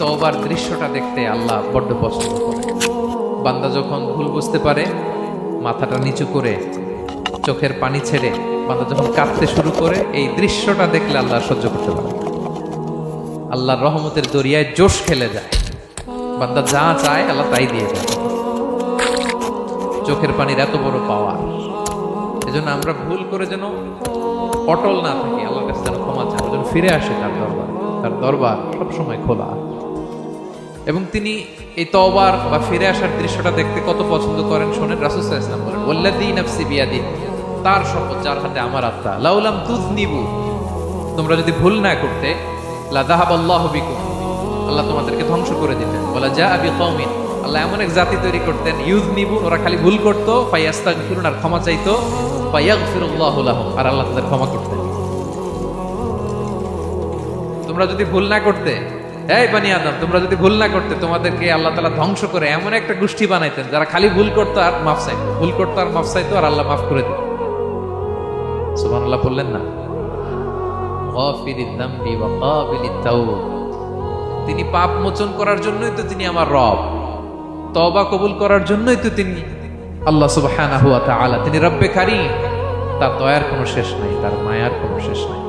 তওবার দৃশ্যটা দেখতে আল্লাহ বড্ড পছন্দ করে। বান্দা যখন ভুল বুঝতে পারে, মাথাটা নিচু করে চোখের পানি ছেড়ে বান্দা যখন কাঁদতে শুরু করে, এই দৃশ্যটা দেখলে আল্লাহ সহ্য করতে পারে। আল্লাহর রহমতের দরিয়ায় জোশ খেলে যায়, বান্দা যা চায় আল্লাহ তাই দিয়ে দেয়। চোখের পানির এত বড় পাওয়ার। এজন্য আমরা ভুল করে যেন অটল না থাকি, আল্লাহর কাছে যেন ক্ষমা চাই, যেন ফিরে আসে তার দরবারে। তার দরবার সবসময় খোলা। এবং তিনি এই তওবার বা ফিরে আসার দৃশ্যটা দেখতে কত পছন্দ করেন শোনেন। রাসূল সাল্লাল্লাহু আলাইহি ওয়াসাল্লাম বলেন, ওয়াল্লাযী নাফসি বিয়াদিহি, তার শপথ যার হাতে আমার আত্মা, লাউলাম তুযনিবু, তোমরা যদি ভুল না করতে, লা যাহাবাল্লাহু বিকুম, আল্লাহ তোমাদেরকে ধ্বংস করে দিতেন। ওয়ালা জাআ বিকওমিন, আল্লাহ এমন এক জাতি তৈরি করতেন, ইউযনিবুন, ওরা খালি ভুল করত, ফায়াস্তাগফিরুন, আর ক্ষমা চাইতো, ফায়াগফিরুল্লাহু লাহুম, আর আল্লাহ তাদের ক্ষমা করতেন। তোমরা যদি ভুল না করতে, এই বানি আদম, তোমরা যদি ভুল না করতে, তোমাদেরকে আল্লাহ তাআলা ধ্বংস করে এমন একটা গোষ্ঠী বানাইতেন যারা খালি ভুল করতো আর মাফ চাইতো, ভুল করতো আর মাফ চাইতো, আর আল্লাহ মাফ করে দিত। সুবহানাল্লাহ বললেন না? গাফিরিদ যামবি ওয়া কাবিলিত তাওব, তিনি পাপ মোচন করার জন্যই তো তিনি আমার রব, তওবা কবুল করার জন্যই তো তিনি আল্লাহ সুবহানাহু ওয়া তাআলা, তিনি রব্বে কারীম। তার দয়ার কোনো শেষ নাই, তার মায়ার কোনো শেষ নাই।